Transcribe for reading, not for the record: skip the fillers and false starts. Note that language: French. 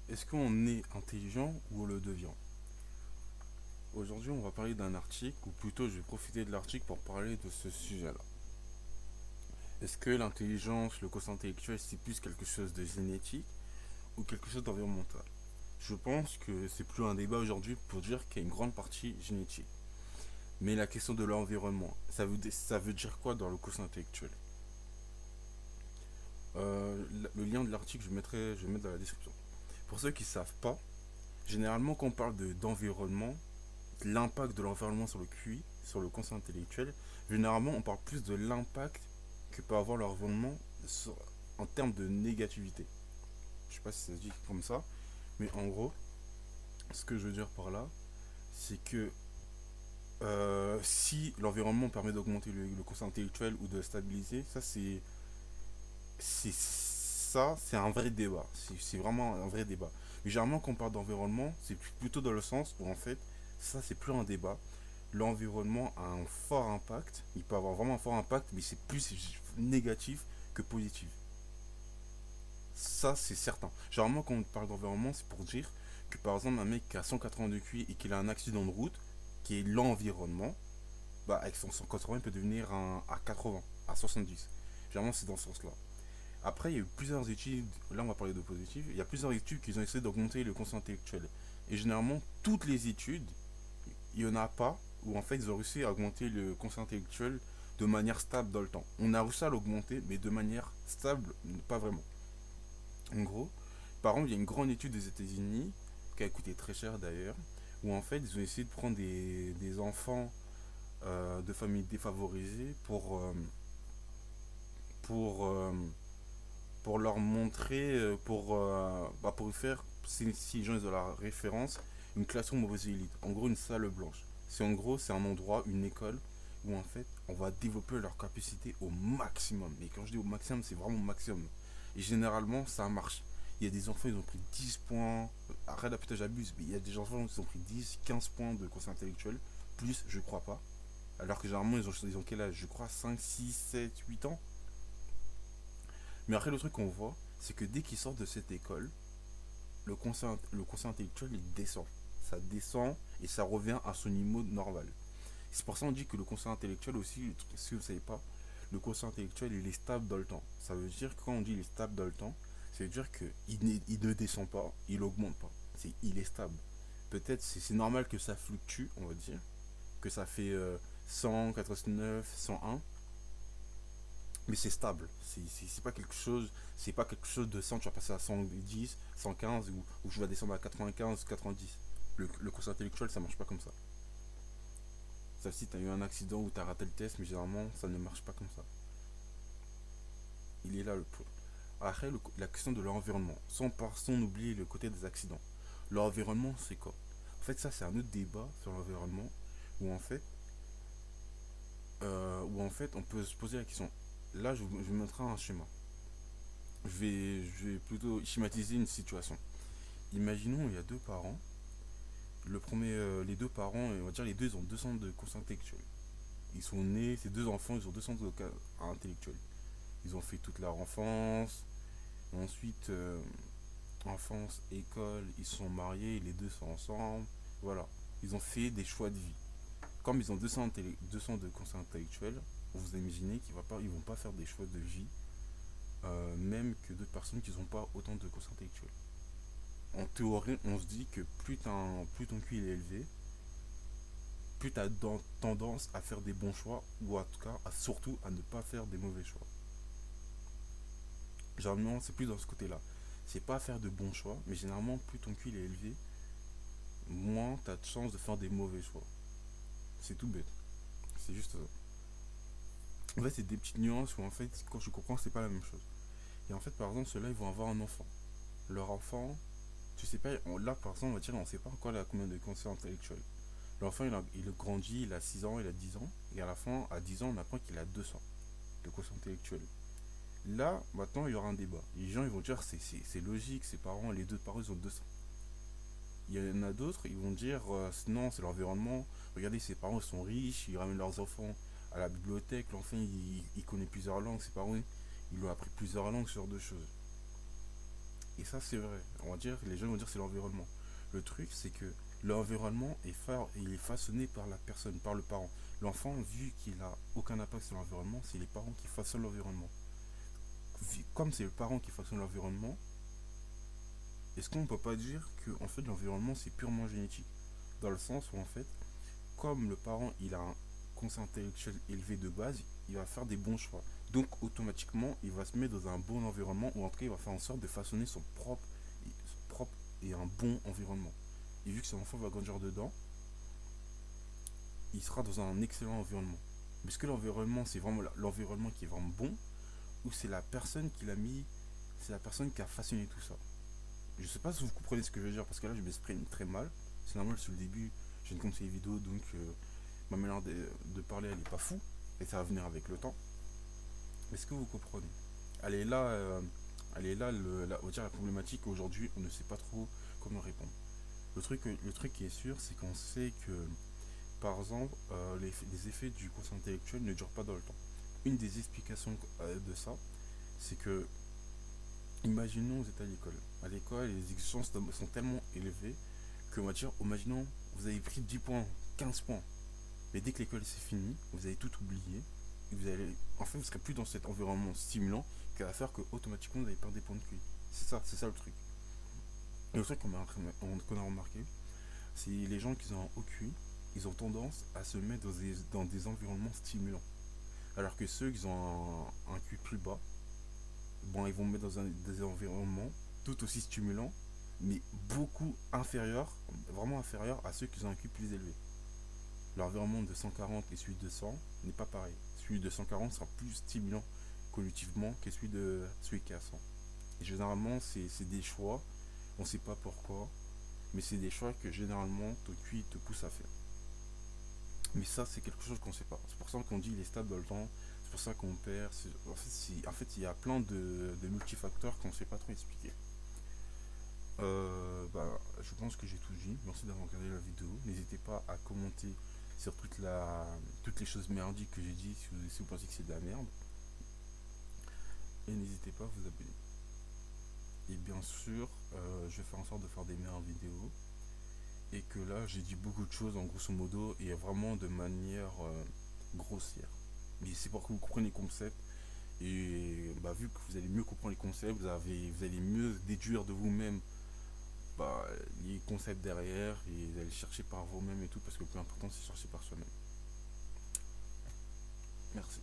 Est-ce qu'on est intelligent ou on le devient? Aujourd'hui, on va parler d'un article, ou plutôt je vais profiter de l'article pour parler de ce sujet-là. Est-ce que l'intelligence, le quotient intellectuel, c'est plus quelque chose de génétique ou quelque chose d'environnemental? Je pense que c'est plus un débat aujourd'hui pour dire qu'il y a une grande partie génétique. Mais la question de l'environnement, ça veut dire quoi dans le quotient intellectuel? Le lien de l'article, je vais mettre dans la description. Pour ceux qui ne savent pas, généralement quand on parle d'environnement, l'impact de l'environnement sur le QI, sur le quotient intellectuel, généralement on parle plus de l'impact que peut avoir l'environnement en termes de négativité. Je sais pas si ça se dit comme ça, mais en gros, ce que je veux dire par là, c'est que si l'environnement permet d'augmenter le quotient intellectuel ou de le stabiliser, c'est un vrai débat. C'est vraiment un vrai débat. Mais généralement, quand on parle d'environnement, c'est plutôt dans le sens où en fait, ça c'est plus un débat. L'environnement a un fort impact. Il peut avoir vraiment un fort impact, mais c'est plus négatif que positif. Ça, c'est certain. Généralement, quand on parle d'environnement, c'est pour dire que par exemple, un mec qui a 180 de QI et qu'il a un accident de route, qui est l'environnement, bah, avec son 180, il peut devenir à 80, à 70. Généralement, c'est dans ce sens-là. Après, il y a eu plusieurs études, là on va parler de positif, il y a plusieurs études qui ont essayé d'augmenter le quotient intellectuel. Et généralement, toutes les études, il n'y en a pas où en fait ils ont réussi à augmenter le quotient intellectuel de manière stable dans le temps. On a réussi à l'augmenter, mais de manière stable, pas vraiment. En gros, par exemple, il y a une grande étude des États-Unis, qui a coûté très cher d'ailleurs, où en fait ils ont essayé de prendre des enfants de familles défavorisées pour, euh, pour leur montrer, pour faire, si les gens ils ont la référence, une classe mauvaise élite. En gros, une salle blanche. C'est un endroit, une école, où en fait, on va développer leur capacité au maximum. Et quand je dis au maximum, c'est vraiment au maximum. Et généralement, ça marche. Il y a des enfants, ils ont pris 10 points. Arrête là, putain, j'abuse. Mais il y a des enfants qui ont pris 10, 15 points de conseil intellectuel. Plus, je crois pas. Alors que généralement, ils ont quel âge? Je crois 5, 6, 7, 8 ans. Mais après, le truc qu'on voit, c'est que dès qu'ils sortent de cette école, le conscient intellectuel, il descend. Ça descend et ça revient à son niveau normal. C'est pour ça qu'on dit que le conscient intellectuel aussi, si vous ne savez pas, le conscient intellectuel, il est stable dans le temps. Ça veut dire que quand on dit il est stable dans le temps, ça veut dire qu'il ne descend pas, il augmente pas. Il est stable. Peut-être c'est normal que ça fluctue, on va dire, que ça fait 189, 101, mais c'est stable. C'est pas quelque chose de 100, tu vas passer à 110, 115 ou tu vas descendre à 95, 90. Le course intellectuel, ça marche pas comme ça. Ça, si tu as eu un accident ou tu as raté le test, mais généralement, ça ne marche pas comme ça. Il est là le point. Après, la question de l'environnement. Sans oublier le côté des accidents. L'environnement, c'est quoi? En fait, ça, c'est un autre débat sur l'environnement où en fait, on peut se poser la question. Là, je vous montrerai un schéma. Je vais plutôt schématiser une situation. Imaginons il y a deux parents. Les deux parents, on va dire les deux, ils ont deux centres de conscience intellectuelle. Ils sont nés, ces deux enfants, ils ont deux centres intellectuels. Ils ont fait toute leur enfance. Ensuite, enfance, école, ils se sont mariés, les deux sont ensemble. Voilà. Ils ont fait des choix de vie. Comme ils ont deux centres de conscience intellectuelle, vous imaginez qu'ils vont pas faire des choix de vie, même que d'autres personnes qui n'ont pas autant de conscience intellectuelle. En théorie, on se dit que plus ton QI est élevé, plus tu as tendance à faire des bons choix, ou en tout cas, surtout à ne pas faire des mauvais choix. Généralement, c'est plus dans ce côté-là. C'est pas faire de bons choix, mais généralement, plus ton QI est élevé, moins tu as de chances de faire des mauvais choix. C'est tout bête. C'est juste ça. En fait, c'est des petites nuances où, en fait, quand je comprends, c'est pas la même chose. Et en fait, par exemple, ceux-là, ils vont avoir un enfant. Leur enfant, tu sais pas, là, par exemple, on va dire, on sait pas encore combien de conscience intellectuelle. L'enfant, il grandit, il a 6 ans, il a 10 ans, et à la fin, à 10 ans, on apprend qu'il a 200 de quotient intellectuel. Là, maintenant, il y aura un débat. Les gens, ils vont dire, c'est logique, ses parents, les deux parents, ils ont 200. Il y en a d'autres, ils vont dire, non, c'est l'environnement. Regardez, ses parents, ils sont riches, ils ramènent leurs enfants à la bibliothèque, l'enfant, il connaît plusieurs langues, ses parents, ils lui ont appris plusieurs langues, ce genre de choses. Et ça, c'est vrai. On va dire, les gens vont dire c'est l'environnement. Le truc, c'est que l'environnement il est façonné par la personne, par le parent. L'enfant, vu qu'il a aucun impact sur l'environnement, c'est les parents qui façonnent l'environnement. Comme c'est le parent qui façonne l'environnement, est-ce qu'on ne peut pas dire que en fait l'environnement c'est purement génétique? Dans le sens où en fait, comme le parent il a un conscient intellectuel élevé de base, il va faire des bons choix. Donc automatiquement, il va se mettre dans un bon environnement, ou en tout cas il va faire en sorte de façonner son propre et un bon environnement. Et vu que son enfant va grandir dedans, il sera dans un excellent environnement. Mais est-ce que l'environnement c'est vraiment l'environnement qui est vraiment bon, ou c'est la personne qui l'a mis, c'est la personne qui a façonné tout ça? Je sais pas si vous comprenez ce que je veux dire, parce que là je m'exprime très mal. C'est normal, sur le début, j'ai une conseiller vidéo, donc ma manière de parler elle est pas fou, et ça va venir avec le temps. Est-ce que vous comprenez? Elle est là, elle est là on va dire la problématique aujourd'hui, on ne sait pas trop comment répondre. Le truc qui est sûr, c'est qu'on sait que, par exemple, les effets du quotient intellectuel ne durent pas dans le temps. Une des explications de ça, c'est que, imaginons vous êtes à l'école. À l'école, les exigences sont tellement élevées que, on va dire, imaginons, vous avez pris 10 points, 15 points, mais dès que l'école c'est fini, vous allez tout oublier. Et vous allez, en fait, vous serez plus dans cet environnement stimulant qui va faire que automatiquement vous allez perdre des points de QI. C'est ça le truc. Et le truc qu'on a remarqué, c'est les gens qui sont en haut QI, ils ont tendance à se mettre dans des environnements stimulants. Alors que ceux qui ont un QI plus bas, bon, ils vont mettre dans des environnements tout aussi stimulants, mais beaucoup inférieurs, vraiment inférieurs à ceux qui ont un QI plus élevé. L'environnement de 140 et celui de 100 n'est pas pareil. Celui de 140 sera plus stimulant cognitivement que celui qui est à 100. Et généralement, c'est des choix, on ne sait pas pourquoi, mais c'est des choix que généralement ton QI te pousse à faire. Mais ça, c'est quelque chose qu'on ne sait pas. C'est pour ça qu'on dit il est stable dans le temps, c'est pour ça qu'on perd. En fait, il y a plein de multifacteurs qu'on ne sait pas trop expliquer. Je pense que j'ai tout dit. Merci d'avoir regardé la vidéo. N'hésitez pas à commenter sur toutes les choses merdiques que j'ai dit si vous pensez que c'est de la merde. Et n'hésitez pas à vous abonner. Et bien sûr, je vais faire en sorte de faire des meilleures vidéos. Et que là, j'ai dit beaucoup de choses en grosso modo et vraiment de manière grossière. Mais c'est pour que vous compreniez les concepts. Et vu que vous allez mieux comprendre les concepts, vous allez mieux déduire de vous-même les concepts derrière et vous allez chercher par vous-même et tout parce que le plus important c'est chercher par soi-même. Merci.